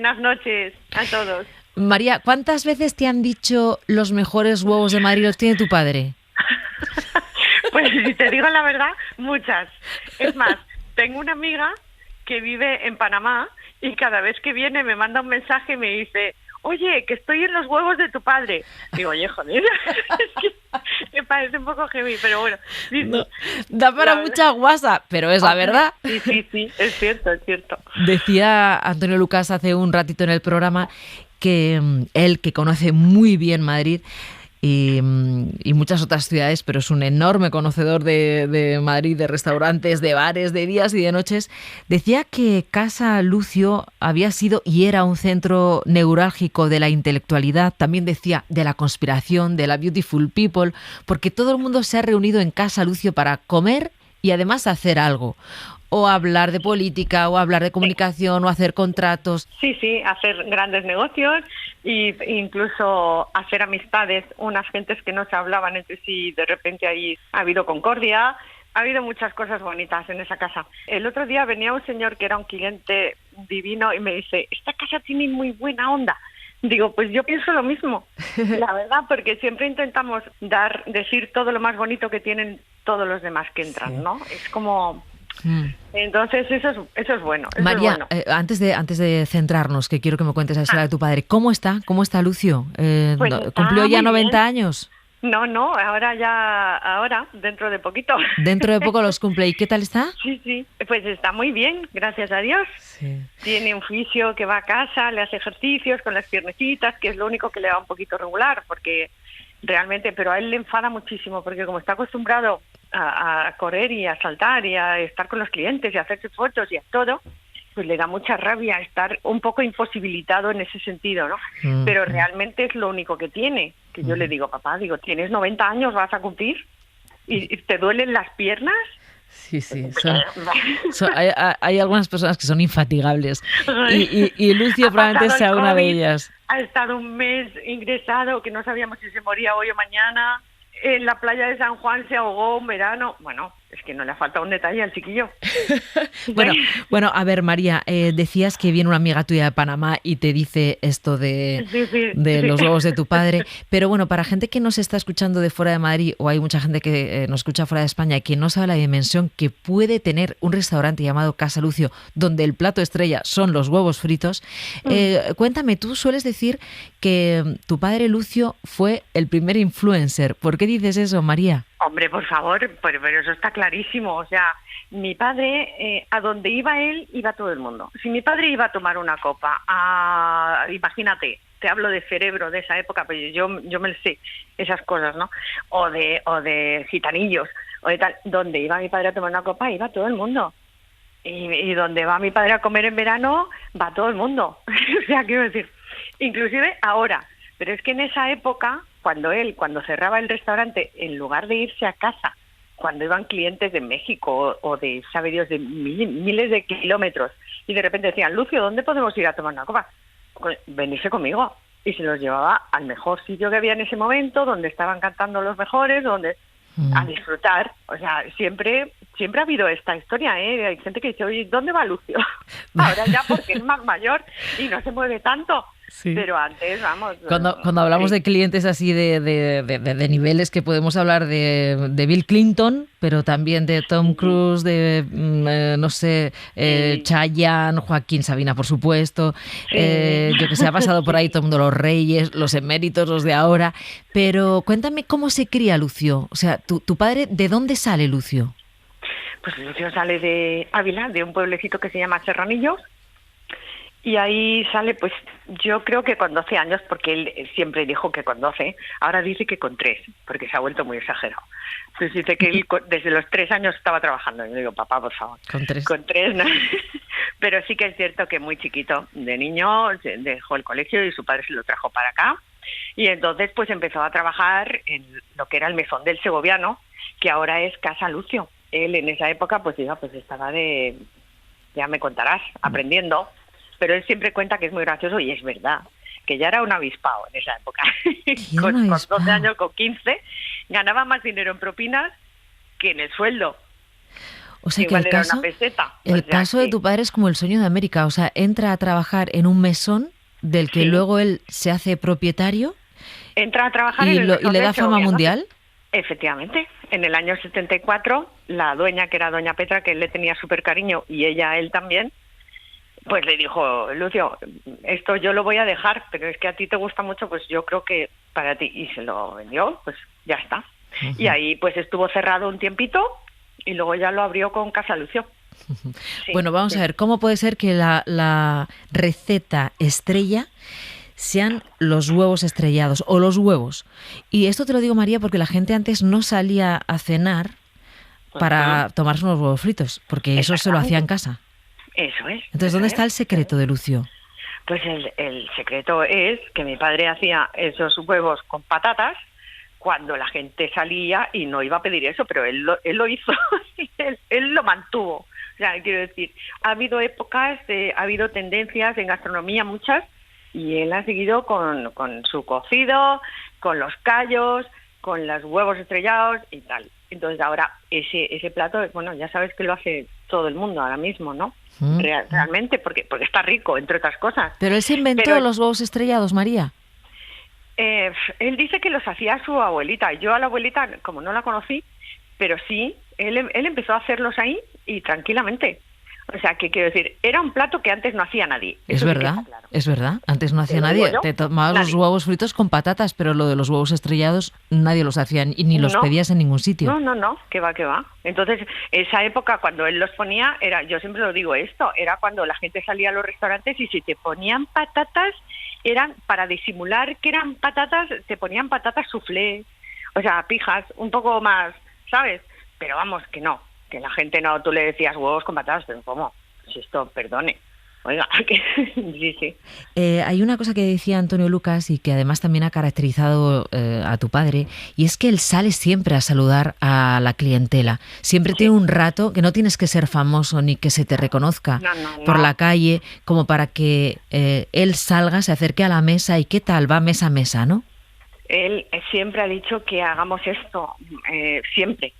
Buenas noches a todos. María, ¿cuántas veces te han dicho los mejores huevos de Madrid los tiene tu padre? Pues si te digo la verdad, muchas. Es más, tengo una amiga que vive en Panamá y cada vez que viene me manda un mensaje y me dice: oye, que estoy en los huevos de tu padre. Digo, oye, joder, es que me parece un poco heavy, pero bueno. Sí, no, da para mucha guasa, pero es la verdad. Sí, es cierto, es cierto. Decía Antonio Lucas hace un ratito en el programa que él, que conoce muy bien Madrid, y muchas otras ciudades, pero es un enorme conocedor de Madrid, de restaurantes, de bares, de días y de noches. Decía que Casa Lucio había sido y era un centro neurálgico de la intelectualidad, también decía de la conspiración, de la beautiful people, porque todo el mundo se ha reunido en Casa Lucio para comer y además hacer algo. O hablar de política, o hablar de comunicación, o hacer contratos. Sí, hacer grandes negocios e incluso hacer amistades, unas gentes que no se hablaban entre sí, de repente ahí ha habido concordia, ha habido muchas cosas bonitas en esa casa. El otro día venía un señor que era un cliente divino y me dice: esta casa tiene muy buena onda. Digo, pues yo pienso lo mismo, la verdad, porque siempre intentamos decir todo lo más bonito que tienen todos los demás que entran, ¿no? Es como... Entonces eso es bueno. María, es bueno. Antes de centrarnos, que quiero que me cuentes la historia de tu padre, ¿cómo está Lucio? Pues ¿Cumplió ya 90 bien. años? No, ahora, dentro de poquito. Dentro de poco los cumple. ¿Y qué tal está? Sí, pues está muy bien, gracias a Dios. Sí. Tiene un fisio que va a casa, le hace ejercicios con las piernecitas, que es lo único que le va un poquito regular, porque realmente, pero a él le enfada muchísimo, porque como está acostumbrado a correr y a saltar y a estar con los clientes y a hacerse fotos y a todo, pues le da mucha rabia estar un poco imposibilitado en ese sentido, ¿no? Pero realmente es lo único que tiene. Que yo le digo: papá, tienes 90 años, vas a cumplir, y te duelen las piernas. Sí. Hay algunas personas que son infatigables y Lucio probablemente sea una de ellas. Ha estado un mes ingresado, que no sabíamos si se moría hoy o mañana. En la playa de San Juan se ahogó un verano. Bueno, es que no le ha faltado un detalle al chiquillo. Bueno, a ver, María, decías que viene una amiga tuya de Panamá y te dice esto de los huevos de tu padre, pero bueno, para gente que nos está escuchando de fuera de Madrid, o hay mucha gente que nos escucha fuera de España y que no sabe la dimensión que puede tener un restaurante llamado Casa Lucio, donde el plato estrella son los huevos fritos, cuéntame, tú sueles decir que tu padre Lucio fue el primer influencer. ¿Por qué dices eso, María? Hombre, por favor, pero eso está clarísimo. O sea, mi padre, a donde iba él, iba todo el mundo. Si mi padre iba a tomar una copa, imagínate, te hablo de Cerebro de esa época, pues yo me sé esas cosas, ¿no? O de gitanillos, o de tal. Donde iba mi padre a tomar una copa, iba todo el mundo. Y donde va mi padre a comer en verano, va todo el mundo. O sea, quiero decir, inclusive ahora. Pero es que en esa época, cuando cerraba el restaurante, en lugar de irse a casa, cuando iban clientes de México o de, sabe Dios, de miles de kilómetros, y de repente decían: Lucio, ¿dónde podemos ir a tomar una copa? Venirse conmigo. Y se los llevaba al mejor sitio que había en ese momento, donde estaban cantando los mejores, a disfrutar. O sea, siempre ha habido esta historia, ¿eh? Hay gente que dice: oye, ¿dónde va Lucio? Ahora ya, porque es más mayor y no se mueve tanto. Sí. Pero antes, vamos... Cuando hablamos de clientes así de niveles, que podemos hablar de Bill Clinton, pero también de Tom Cruise, de, no sé, Chayanne, Joaquín Sabina, por supuesto. Yo que sé, ha pasado por ahí todo el mundo, los reyes, los eméritos, los de ahora. Pero cuéntame cómo se cría Lucio. O sea, ¿tu padre, de dónde sale Lucio? Pues Lucio sale de Ávila, de un pueblecito que se llama Serranillos. Y ahí sale, pues yo creo que con 12 años, porque él siempre dijo que con 12, ahora dice que con 3, porque se ha vuelto muy exagerado. Entonces dice que él desde los 3 años estaba trabajando. Y yo digo: papá, por favor, con 3 no. Pero sí que es cierto que muy chiquito, de niño, dejó el colegio y su padre se lo trajo para acá. Y entonces pues empezó a trabajar en lo que era el Mesón del Segoviano, que ahora es Casa Lucio. Él en esa época pues estaba ya me contarás, aprendiendo. Pero él siempre cuenta que es muy gracioso, y es verdad, que ya era un avispado en esa época. Con 12 años, con 15, ganaba más dinero en propinas que en el sueldo. O sea que igual era una peseta. el caso de tu padre es como el sueño de América, o sea, entra a trabajar en un mesón del que luego él se hace propietario. Entra a trabajar y en el mesón le de da fama Segovia, ¿no? mundial. Efectivamente, en el año 74, la dueña, que era doña Petra, que él le tenía súper cariño, y ella a él también, pues le dijo: Lucio, esto yo lo voy a dejar, pero es que a ti te gusta mucho, pues yo creo que para ti. Y se lo vendió, pues ya está. Uh-huh. Y ahí pues estuvo cerrado un tiempito y luego ya lo abrió con Casa Lucio. Uh-huh. Sí, bueno, vamos a ver, ¿cómo puede ser que la receta estrella sean los huevos estrellados o los huevos? Y esto te lo digo, María, porque la gente antes no salía a cenar para tomarse unos huevos fritos, porque eso se lo hacía en casa. Eso es. Entonces, ¿dónde está el secreto de Lucio? Pues el secreto es que mi padre hacía esos huevos con patatas cuando la gente salía y no iba a pedir eso, pero él lo hizo, él lo mantuvo. O sea, quiero decir, ha habido épocas, ha habido tendencias en gastronomía, muchas, y él ha seguido con su cocido, con los callos, con los huevos estrellados y tal. Entonces ahora ese plato, bueno, ya sabes que lo hace todo el mundo ahora mismo, ¿no? Realmente, porque está rico, entre otras cosas. Pero él se inventó los huevos estrellados, María. Él dice que los hacía su abuelita. Yo a la abuelita, como no la conocí, pero sí, él empezó a hacerlos ahí y tranquilamente. O sea, que quiero decir, era un plato que antes no hacía nadie. Es verdad, sí, claro. Es verdad. Antes no hacía nadie. Te tomabas los huevos fritos con patatas, pero lo de los huevos estrellados nadie los hacía y ni los pedías en ningún sitio. No, que va. Entonces, esa época cuando él los ponía, yo siempre lo digo esto, era cuando la gente salía a los restaurantes y si te ponían patatas, eran para disimular que eran patatas, te ponían patatas soufflé, o sea, pijas, un poco más, ¿sabes? Pero vamos, que no. Que la gente no, tú le decías huevos con patatas, pero ¿cómo? Si esto, perdone. Oiga, que sí. Hay una cosa que decía Antonio Lucas y que además también ha caracterizado a tu padre, y es que él sale siempre a saludar a la clientela. Siempre tiene un rato que no tienes que ser famoso ni que se te reconozca por la calle, como para que él salga, se acerque a la mesa y ¿qué tal? Va mesa a mesa, ¿no? Él siempre ha dicho que hagamos esto, siempre.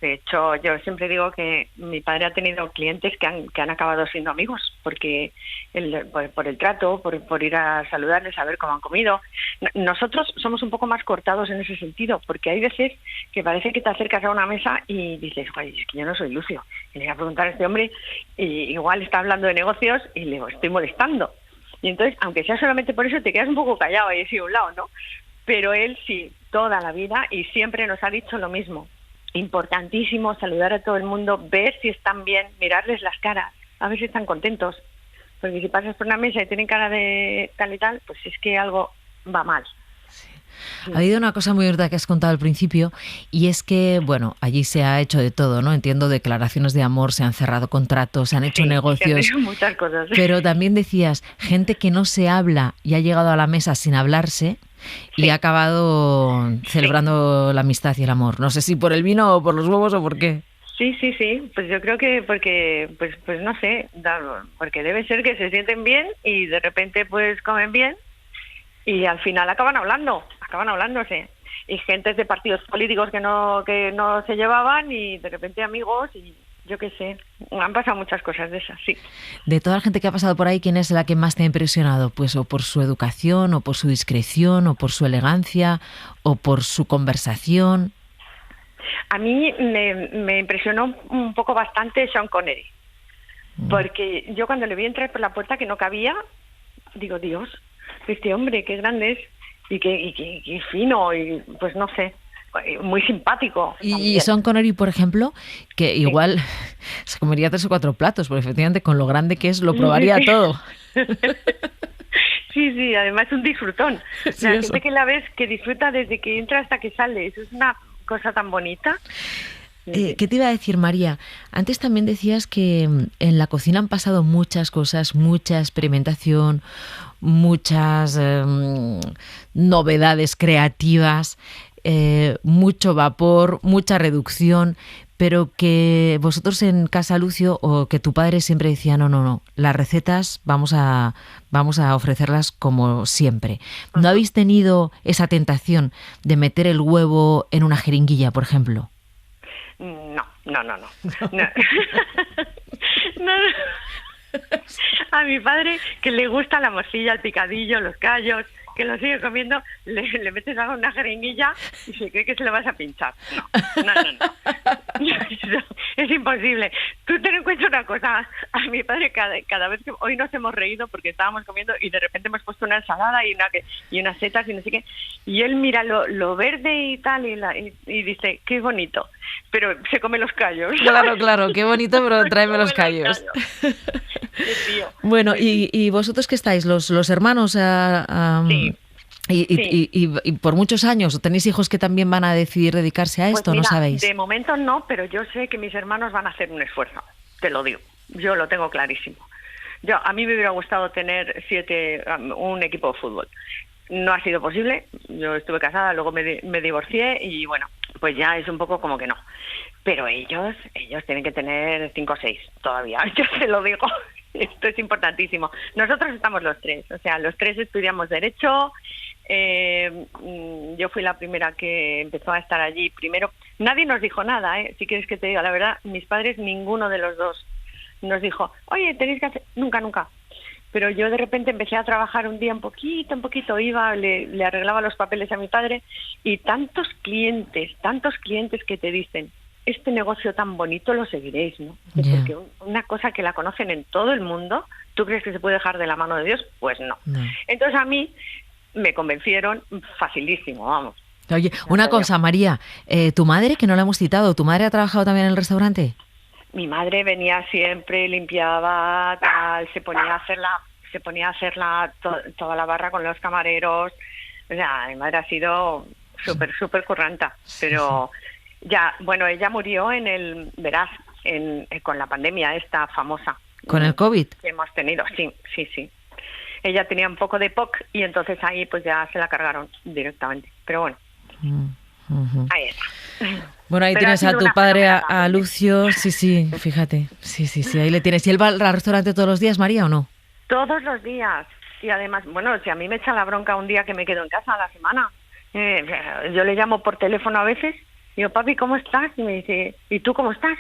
De hecho, yo siempre digo que mi padre ha tenido clientes que han acabado siendo amigos, porque por el trato, por ir a saludarles, a ver cómo han comido. Nosotros somos un poco más cortados en ese sentido, porque hay veces que parece que te acercas a una mesa y dices: oye, es que yo no soy Lucio. Y le voy a preguntar a este hombre, y igual está hablando de negocios y le estoy molestando. Y entonces, aunque sea solamente por eso, te quedas un poco callado y así a un lado, ¿no? Pero él sí, toda la vida, y siempre nos ha dicho lo mismo. Importantísimo saludar a todo el mundo, ver si están bien, mirarles las caras, a ver si están contentos. Porque si pasas por una mesa y tienen cara de tal y tal, pues es que algo va mal. Sí. Ha habido una cosa muy verdad que has contado al principio, y es que, bueno, allí se ha hecho de todo, ¿no? Entiendo, declaraciones de amor, se han cerrado contratos, se han hecho negocios. Se han hecho muchas cosas. Pero también decías, gente que no se habla y ha llegado a la mesa sin hablarse, y ha acabado celebrando la amistad y el amor. No sé si por el vino o por los huevos o por qué. Sí. Pues yo creo que porque, pues no sé, porque debe ser que se sienten bien y de repente pues comen bien y al final acaban hablándose. Y gentes de partidos políticos que no se llevaban y de repente amigos y yo qué sé, han pasado muchas cosas de esas, sí. De toda la gente que ha pasado por ahí, ¿quién es la que más te ha impresionado? Pues o por su educación, o por su discreción, o por su elegancia, o por su conversación. A mí me impresionó un poco bastante Sean Connery, porque yo cuando le vi entrar por la puerta que no cabía, digo, Dios, este hombre, qué grande es, y qué fino, y pues no sé, muy simpático. Y Sean Connery, por ejemplo, que igual se comería 3 o 4 platos, porque efectivamente con lo grande que es lo probaría todo. Sí, además es un disfrutón. Sí, la gente que la ves que disfruta desde que entra hasta que sale, eso es una cosa tan bonita. ¿Qué te iba a decir, María? Antes también decías que en la cocina han pasado muchas cosas, mucha experimentación, muchas novedades creativas, mucho vapor, mucha reducción, pero que vosotros en Casa Lucio, o que tu padre siempre decía, no, las recetas vamos a ofrecerlas como siempre. ¿No habéis tenido esa tentación de meter el huevo en una jeringuilla, por ejemplo? No, no, no, no. No. No, no. A mi padre, que le gusta la morcilla, el picadillo, los callos, que lo sigue comiendo, le metes a una jeringuilla y se cree que se lo vas a pinchar. No, no, no, no. Es imposible. Tú ten en cuenta una cosa, a mi padre cada vez que hoy nos hemos reído porque estábamos comiendo y de repente hemos puesto una ensalada y unas setas y no sé qué, y él mira lo verde y tal y dice, qué bonito, pero se come los callos. Claro, claro, qué bonito, pero tráeme los callos. Bueno, ¿y vosotros qué estáis? ¿Los hermanos? Sí. Y por muchos años, ¿tenéis hijos que también van a decidir dedicarse a esto? Pues mira, ¿no sabéis? De momento no, pero yo sé que mis hermanos van a hacer un esfuerzo, te lo digo, yo lo tengo clarísimo. A mí me hubiera gustado tener un equipo de fútbol. No ha sido posible, yo estuve casada, luego me divorcié y bueno, pues ya es un poco como que no. Pero ellos tienen que tener 5 o 6 todavía, yo te lo digo, esto es importantísimo. Nosotros estamos los tres, o sea, los tres estudiamos Derecho, yo fui la primera que empezó a estar allí primero. Nadie nos dijo nada, si quieres que te diga la verdad, mis padres, ninguno de los dos nos dijo, oye, tenéis que hacer, nunca. Pero yo de repente empecé a trabajar un día un poquito, iba, le arreglaba los papeles a mi padre y tantos clientes que te dicen, este negocio tan bonito lo seguiréis, ¿no? Yeah. Porque una cosa que la conocen en todo el mundo, ¿tú crees que se puede dejar de la mano de Dios? Pues no. Entonces a mí me convencieron facilísimo, vamos. Oye, una cosa, María, tu madre, que no la hemos citado, ¿tu madre ha trabajado también en el restaurante? Mi madre venía siempre, limpiaba, tal, se ponía a hacerla toda la barra con los camareros. O sea, mi madre ha sido súper curranta, pero ya, bueno, ella murió verás, con la pandemia esta famosa. ¿Con el COVID? Que hemos tenido, sí. Ella tenía un poco de POC y entonces ahí pues ya se la cargaron directamente, pero bueno. Ahí está. Bueno, ahí tienes a tu padre, a Lucio, sí, fíjate, sí, ahí le tienes. ¿Y él va al restaurante todos los días, María, o no? Todos los días, y además, bueno, si a mí me echa la bronca un día que me quedo en casa a la semana, yo le llamo por teléfono a veces, digo, papi, ¿cómo estás? Y me dice, ¿y tú cómo estás?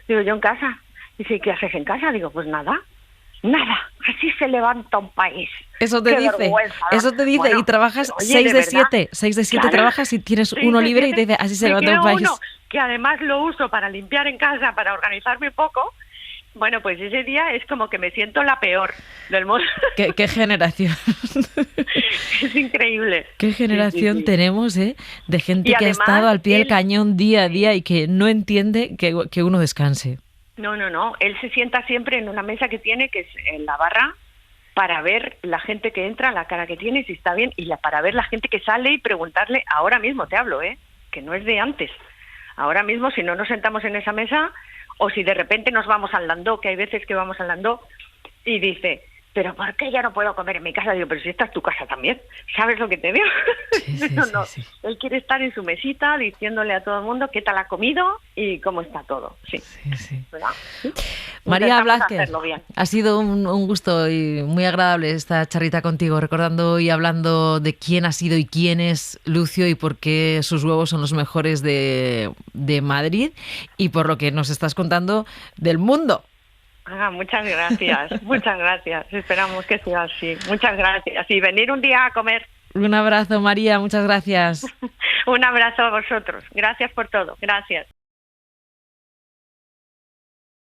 Digo, yo en casa. Dice, ¿qué haces en casa? Digo, pues nada, así se levanta un país. Eso te dice, bueno, y trabajas 6 de 7, 6 de 7 claro, trabajas y tienes uno libre y te dice, así se levanta un país. Uno, que además lo uso para limpiar en casa, para organizarme un poco. Bueno, pues ese día es como que me siento la peor del mundo. ¿Qué generación? Es increíble. ¿Qué generación tenemos, de gente que ha estado al pie del cañón día a día y que no entiende que uno descanse? No. Él se sienta siempre en una mesa que tiene, que es en la barra, para ver la gente que entra, la cara que tiene, si está bien, y para ver la gente que sale y preguntarle, ahora mismo te hablo, que no es de antes. Ahora mismo, si no nos sentamos en esa mesa, o si de repente nos vamos al landó, que hay veces que vamos al landó, y dice, ¿pero por qué ya no puedo comer en mi casa? Digo, pero si esta es tu casa también, ¿sabes lo que te digo? No. Él quiere estar en su mesita diciéndole a todo el mundo qué tal ha comido y cómo está todo. Sí. ¿Verdad? María Blázquez, ha sido un gusto y muy agradable esta charrita contigo, recordando y hablando de quién ha sido y quién es Lucio y por qué sus huevos son los mejores de Madrid y por lo que nos estás contando del mundo. Muchas gracias. Esperamos que sea así. Muchas gracias. Y venir un día a comer. Un abrazo, María. Muchas gracias. Un abrazo a vosotros. Gracias por todo. Gracias.